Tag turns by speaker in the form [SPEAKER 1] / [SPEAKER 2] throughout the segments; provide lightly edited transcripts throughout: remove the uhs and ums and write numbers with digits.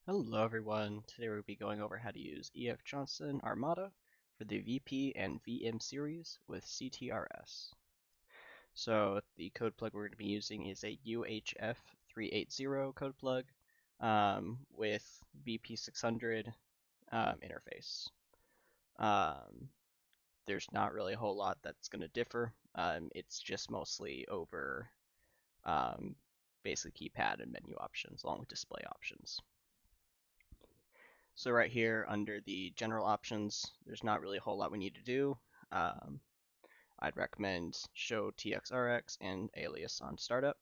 [SPEAKER 1] Hello everyone, today we'll be going over how to use EF Jonhson Armada for the VP and VM series with CTRS. So the code plug we're going to be using is a UHF380 code plug with VP600 interface. There's not really a whole lot that's going to differ. It's just mostly over basically keypad and menu options along with display options. So right here under the general options, there's not really a whole lot we need to do. I'd recommend show TXRX and alias on startup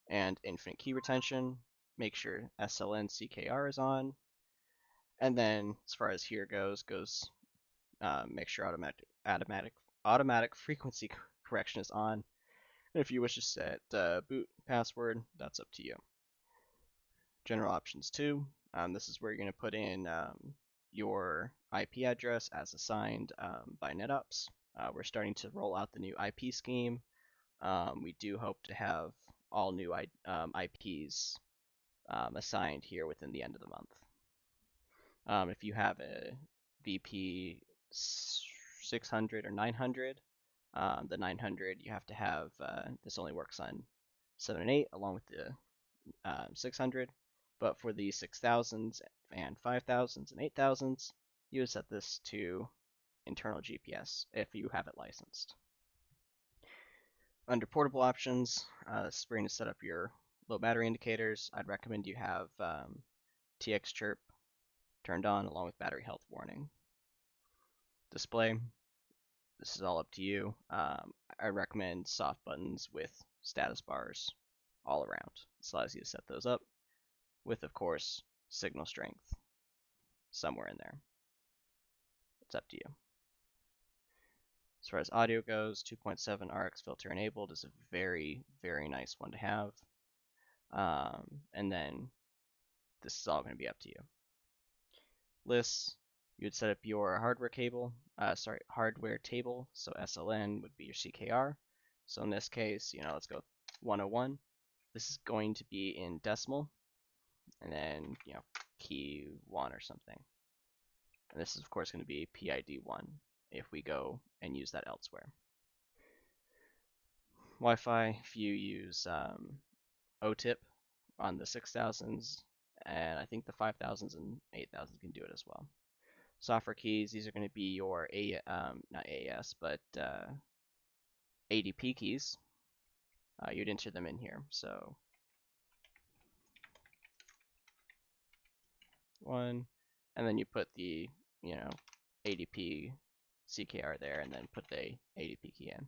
[SPEAKER 1] and infinite key retention. Make sure SLN CKR is on. And then as far as here goes, make sure automatic frequency correction is on. And if you wish to set boot password, that's up to you. General options 2. This is where you're going to put in your IP address as assigned by NetOps. We're starting to roll out the new IP scheme. We do hope to have all new IPs assigned here within the end of the month. If you have a VP 600 or 900, the 900 you have to have, this only works on 7 and 8 along with the 600. But for the 6000s and 5000s and 8000s, you would set this to internal GPS if you have it licensed. Under portable options, this is where you're going to set up your low battery indicators. I'd recommend you have TX chirp turned on along with battery health warning. Display, this is all up to you. I recommend soft buttons with status bars all around. This allows you to set those up with, of course, signal strength somewhere in there. It's up to you. As far as audio goes, 2.7 RX filter enabled is a very, very nice one to have. And then this is all going to be up to you. Lists, you would set up your hardware table. So SLN would be your CKR. So in this case, let's go 101. This is going to be in decimal. And then, key 1 or something. And this is, of course, going to be PID 1 if we go and use that elsewhere. Wi-Fi, if you use OTIP on the 6000s, and I think the 5000s and 8000s can do it as well. Software keys, these are going to be your not AAS, but ADP keys. You'd enter them in here. So 1, and then you put the ADP CKR there, and then put the ADP key in.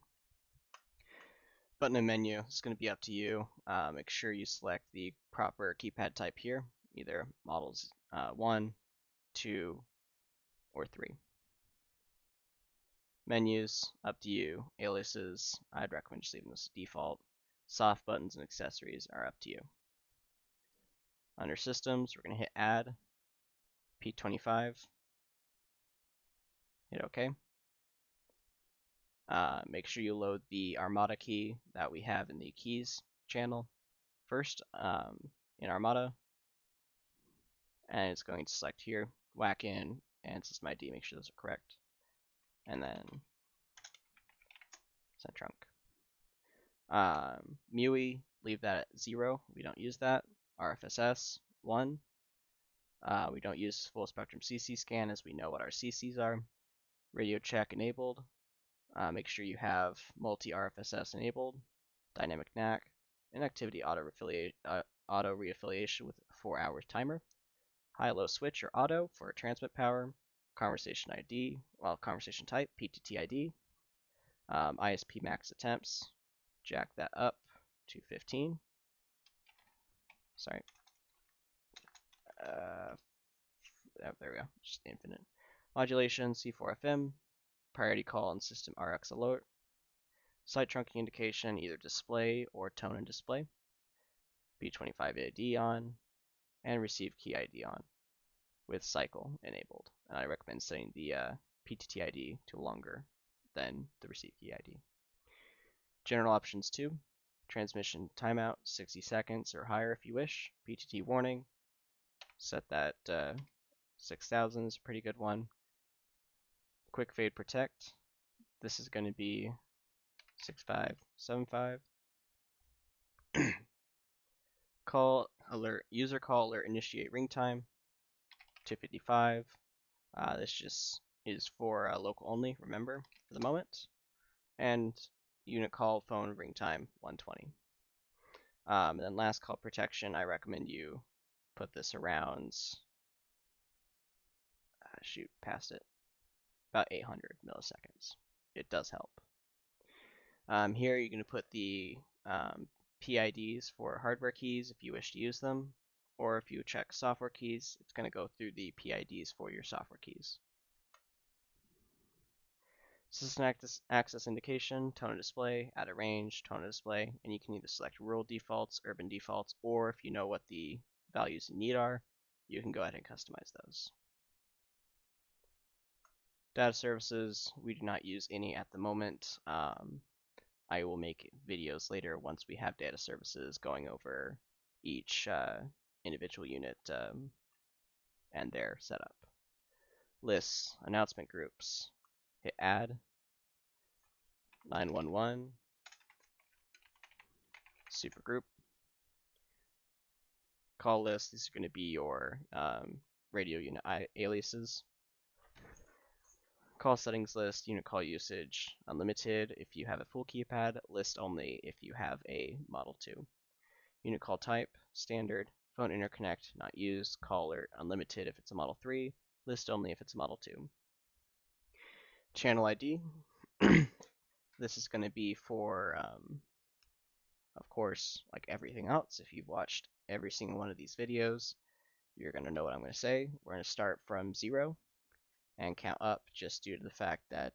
[SPEAKER 1] Button and menu is going to be up to you. Make sure you select the proper keypad type here, either models 1, 2, or 3. Menus, up to you. Aliases, I'd recommend just leaving this default. Soft buttons and accessories are up to you. Under systems, we're going to hit add, P25, hit OK. Make sure you load the Armada key that we have in the keys channel first in Armada. And it's going to select here, whack in, and system ID, make sure those are correct. And then CENTRUNK. MUI, leave that at 0. We don't use that. RFSS, 1. We don't use full spectrum CC scan as we know what our CCs are. Radio check enabled. Make sure you have multi RFSS enabled. Dynamic NAC. Inactivity auto reaffiliation with a 4-hour timer. High-low switch or auto for transmit power. Conversation ID, conversation type, PTT ID. ISP max attempts, jack that up to 15. Sorry. There we go, just infinite. Modulation, C4FM, priority call and system RX alert. Site trunking indication, either display or tone and display. P25 ID on, and receive key ID on with cycle enabled. And I recommend setting the PTT ID to longer than the receive key ID. General options 2, transmission timeout 60 seconds or higher if you wish. PTT warning, Set that 6000 is a pretty good one. Quick fade protect. This is going to be 6575. Call alert, user call alert, initiate ring time 255. This just is for local only, remember, for the moment. And unit call phone ring time 120. And then last call protection, I recommend you put this around, past it, about 800 milliseconds. It does help. Here you're going to put the PIDs for hardware keys if you wish to use them, or if you check software keys, it's going to go through the PIDs for your software keys. System access indication, tone of display, add a range, tone of display, and you can either select rural defaults, urban defaults, or if you know what the values you need are, you can go ahead and customize those. Data services, we do not use any at the moment. I will make videos later once we have data services going over each individual unit and their setup. Lists, announcement groups, hit add, 911, supergroup, call list. These are going to be your radio unit aliases. Call settings list, unit call usage, unlimited if you have a full keypad, list only if you have a Model 2. Unit call type, standard, phone interconnect, not used, call alert, unlimited if it's a Model 3, list only if it's a Model 2. Channel ID, this is going to be for, of course, like everything else. If you've watched every single one of these videos, you're going to know what I'm going to say. We're going to start from 0 and count up just due to the fact that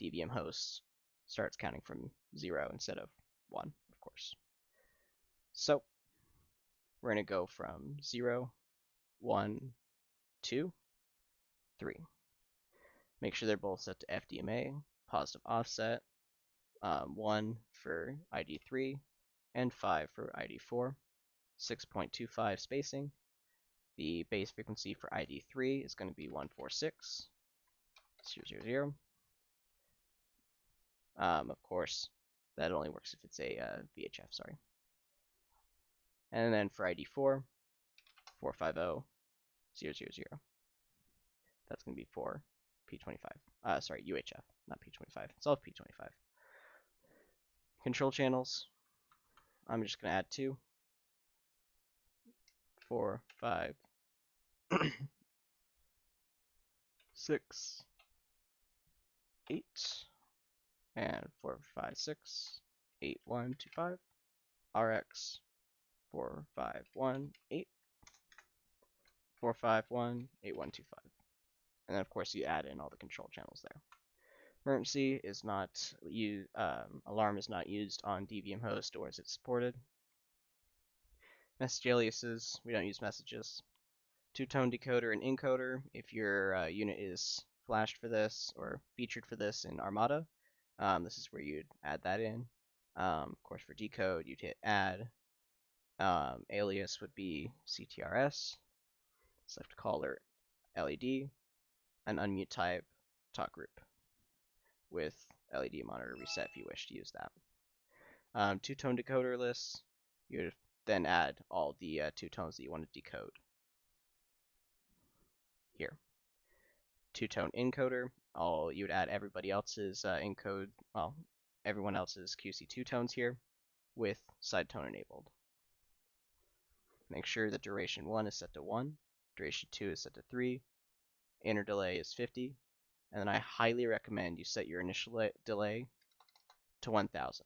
[SPEAKER 1] DVM host starts counting from 0 instead of 1, of course. So we're going to go from 0, 1, 2, 3. Make sure they're both set to FDMA, positive offset, 1 for ID 3, and 5 for ID 4, 6.25 spacing. The base frequency for ID 3 is going to be 146.000. Of course, that only works if it's a VHF, sorry. And then for ID 4, 450.000. That's going to be for P25. Sorry, UHF, not P25. It's all P25. Control channels. I'm just going to add 2, 4, 5, 6, 8, and 4, 5, 6, 8, 1, 2, 5. RX 4, 5, 1, 8, 4, 5, 1, 8, 1, 2, 5. And then of course you add in all the control channels there. Emergency is not used, alarm is not used on DVM host or is it supported. Message aliases, we don't use messages. Two-tone decoder and encoder, if your unit is flashed for this or featured for this in Armada, this is where you'd add that in. Of course for decode, you'd hit add. Alias would be CTRS, select caller LED, and unmute type talk group with LED monitor reset if you wish to use that. Two-tone decoder list, you would then add all the two tones that you want to decode. Here. Two-tone encoder, you would add everybody else's encode, well, everyone else's QC2 tones here with side tone enabled. Make sure that duration 1 is set to 1, duration 2 is set to 3, inner delay is 50, and then I highly recommend you set your initial delay to 1000.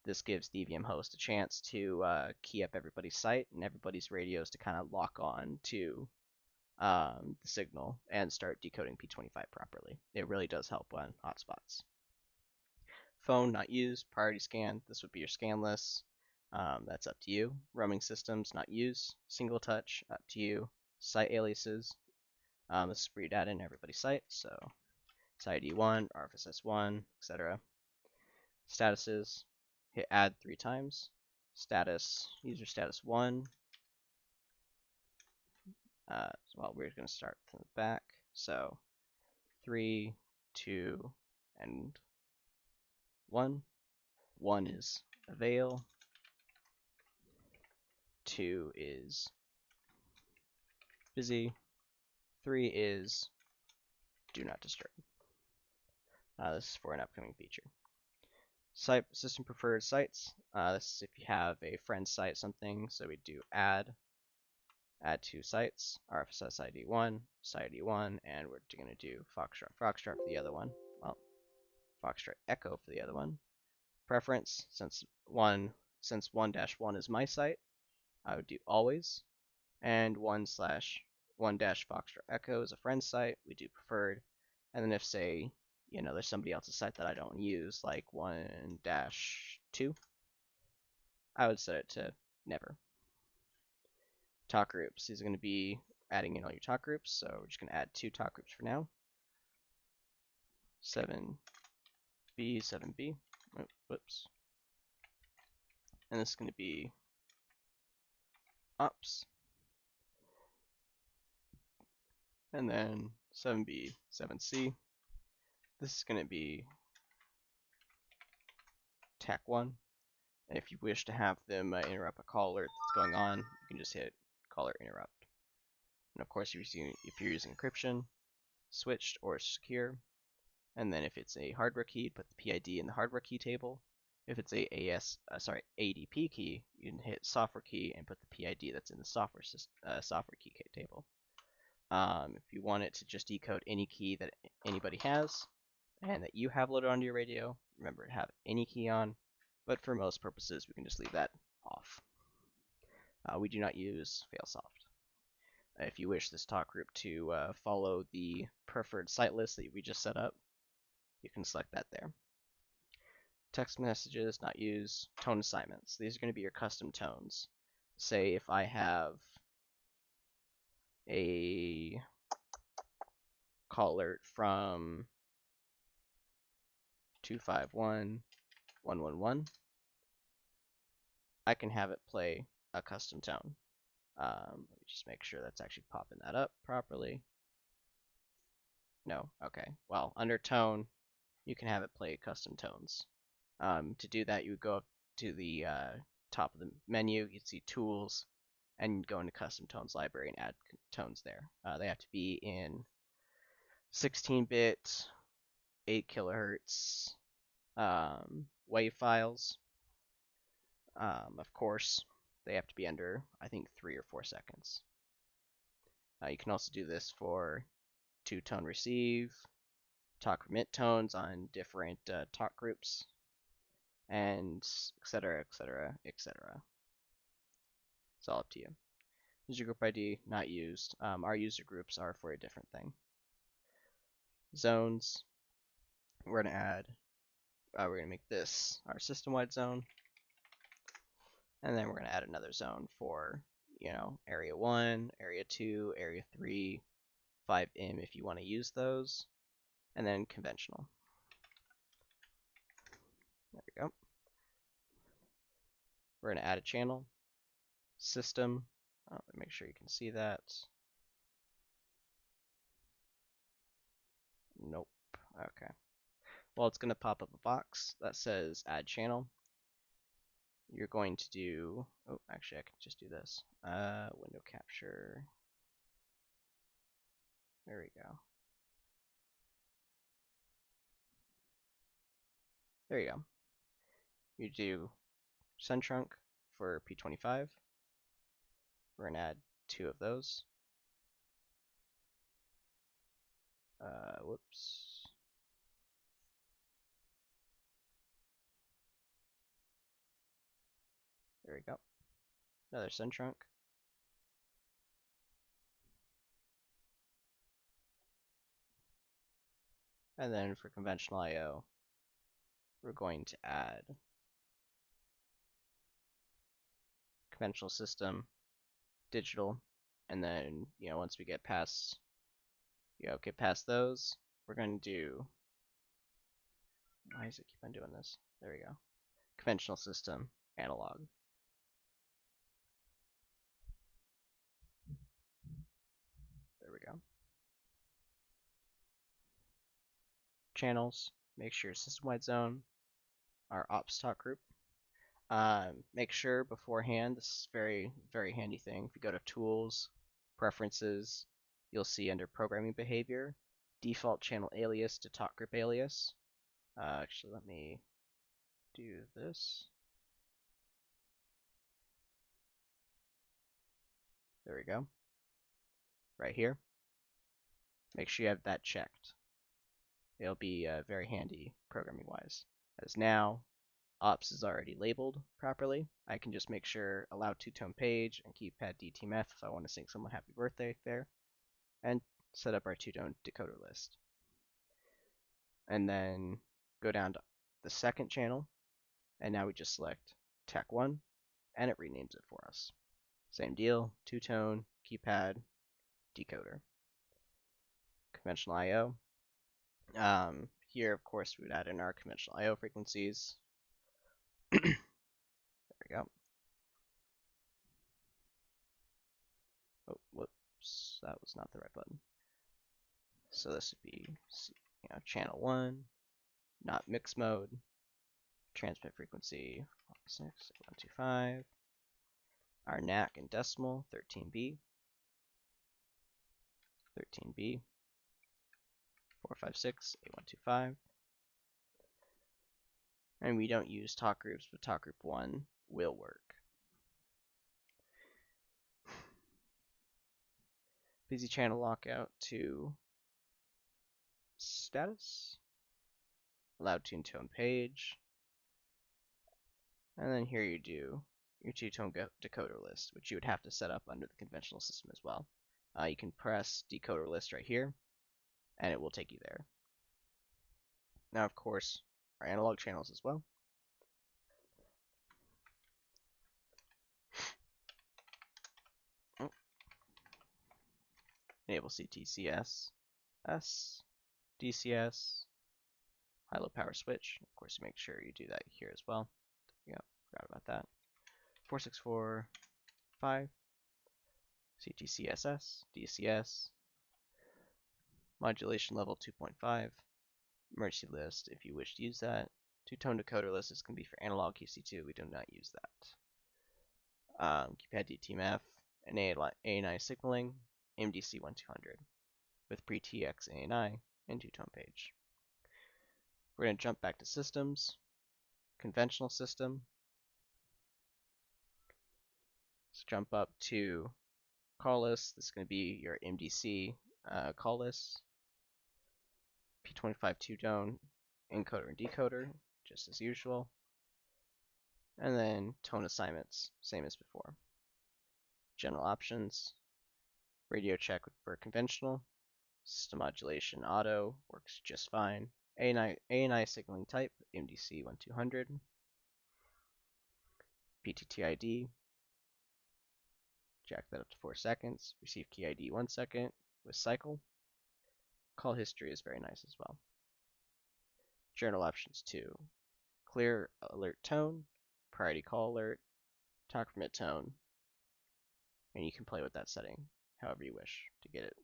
[SPEAKER 1] This gives DVM host a chance to key up everybody's site and everybody's radios to kind of lock on to the signal and start decoding P25 properly. It really does help on hotspots. Phone not used, priority scan, this would be your scan list. That's up to you. Roaming systems not used, single touch, up to you. Site aliases, this is where you'd add in everybody's site, so it's ID1, RFSS1, etc. Statuses, hit add 3 times. Status, user status 1, Well, we're going to start from the back. So 3, 2, and 1. 1 is avail. 2 is busy. 3 is do not disturb. This is for an upcoming feature. System preferred sites. This is if you have a friend site something. So we do add to sites, RFSS ID 1, site ID 1, and we're going to do Foxtrot for the other one. Well, Foxtrot Echo for the other one. Preference, since 1-1 is my site, I would do always. And 1/1 Foxtrot Echo is a friend site, we do preferred. And then if, say, there's somebody else's site that I don't use, like 1-2, I would set it to never. Talk groups. These are going to be adding in all your talk groups, so we're just going to add 2 talk groups for now. 7B, 7B. Whoops. And this is going to be ops. And then 7B, 7C. This is going to be TAC1. And if you wish to have them interrupt a call alert that's going on, you can just hit call alert interrupt. And of course, if you're using encryption, switched or secure. And then if it's a hardware key, put the PID in the hardware key table. If it's a ADP key, you can hit software key and put the PID that's in the software key table. If you want it to just decode any key that anybody has and that you have loaded onto your radio, remember to have any key on, but for most purposes, we can just leave that off. We do not use failsoft. If you wish this talk group to follow the preferred site list that we just set up, you can select that there. Text messages not used. Tone assignments. These are going to be your custom tones. Say if I have a call alert from 251-111, I can have it play a custom tone. Let me just make sure that's actually popping that up properly. No, okay. Well, under tone, you can have it play custom tones. To do that, you would go up to the top of the menu, you'd see tools, and go into custom tones library and add tones there. They have to be in 16-bit, 8 kilohertz wave files. Of course, they have to be under, I think, 3 or 4 seconds. You can also do this for 2-tone receive, talk remit tones on different talk groups, and etc., etc., etc. It's all up to you. User group ID, not used. Our user groups are for a different thing. Zones, we're going to add, we're going to make this our system-wide zone. And then we're going to add another zone for, area 1, area 2, area 3, 5M if you want to use those, and then conventional. There we go. We're going to add a channel, system. Make sure you can see that. Nope. Okay. Well, it's going to pop up a box that says add channel. You're going to do, oh, actually I can just do this. Window capture. There we go. There you go. You do CENTRUNK for P25. We're going to add 2 of those. Whoops. There we go. Another CENTRUNK. And then for conventional I/O, we're going to add conventional system, digital, and then once we get past those, we're going to do. Why does it keep on doing this? There we go. Conventional system, analog. channels, make sure system-wide zone, our ops talk group. Make sure beforehand, this is very, very handy thing. If you go to Tools, Preferences, you'll see under Programming Behavior, Default Channel Alias to Talk Group Alias. Actually, let me do this. There we go. Right here. Make sure you have that checked. It'll be very handy programming-wise. As now, ops is already labeled properly. I can just make sure allow two-tone page and keypad DTMF if I want to sing someone happy birthday there, and set up our two-tone decoder list. And then go down to the second channel, and now we just select Tech1, and it renames it for us. Same deal, two-tone, keypad, decoder. Conventional I/O. Here, of course, we would add in our conventional I/O frequencies. There we go. Oh, whoops, that was not the right button. So this would be, channel 1, not mix mode, transmit frequency 125, our NAC in decimal 13B, 456 8125, and we don't use talk groups, but talk group 1 will work. Busy channel lockout to status, loud two-tone page, and then here you do your two-tone decoder list, which you would have to set up under the conventional system as well. You can press decoder list right here, and it will take you there. Now, of course, our analog channels as well. Enable CTCS, S, DCS, high-low power switch. Of course, make sure you do that here as well. Yeah, forgot about that. 4645, CTCSS, DCS, modulation level 2.5, emergency list if you wish to use that. Two-tone decoder list is going to be for analog QC2. We do not use that. Keypad DTMF, and ANI signaling, MDC 1200 with pre-TX ANI and two-tone page. We're going to jump back to systems, conventional system. Let's jump up to call list. This is going to be your MDC call list. P25 two-tone encoder and decoder, just as usual. And then tone assignments, same as before. General options, radio check for conventional, system modulation auto works just fine. ANI signaling type, MDC 1200. PTTID, jack that up to 4 seconds. Receive key ID 1 second with cycle. Call history is very nice as well. Journal options 2. Clear alert tone, priority call alert, talk permit tone, and you can play with that setting however you wish to get it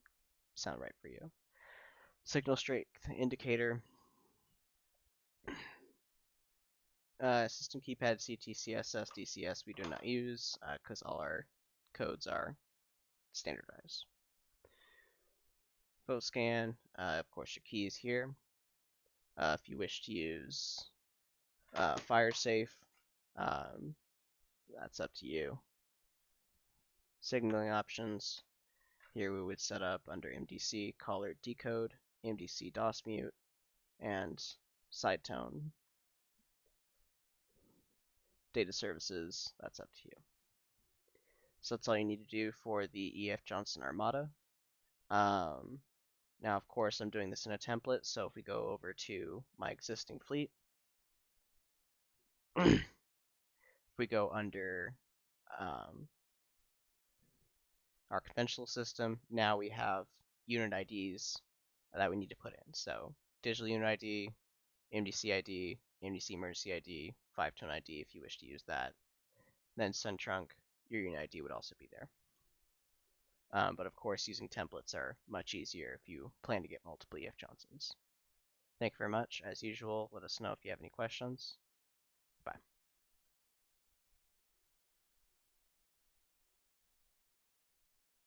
[SPEAKER 1] sound right for you. Signal strength indicator, system keypad CTCSS DCS we do not use because all our codes are standardized. Vote scan, of course your keys here. If you wish to use fire safe, that's up to you. Signaling options, here we would set up under MDC caller decode, MDC DOS mute, and side tone. Data services, that's up to you. So that's all you need to do for the EF Jonhson Armada. Now, of course, I'm doing this in a template, so if we go over to my existing fleet, if we go under our conventional system, now we have unit IDs that we need to put in. So digital unit ID, MDC ID, MDC emergency ID, 5-tone ID if you wish to use that. Then CENTRUNK, your unit ID would also be there. But of course, using templates are much easier if you plan to get multiple EF Jonhsons. Thank you very much. As usual, let us know if you have any questions. Bye.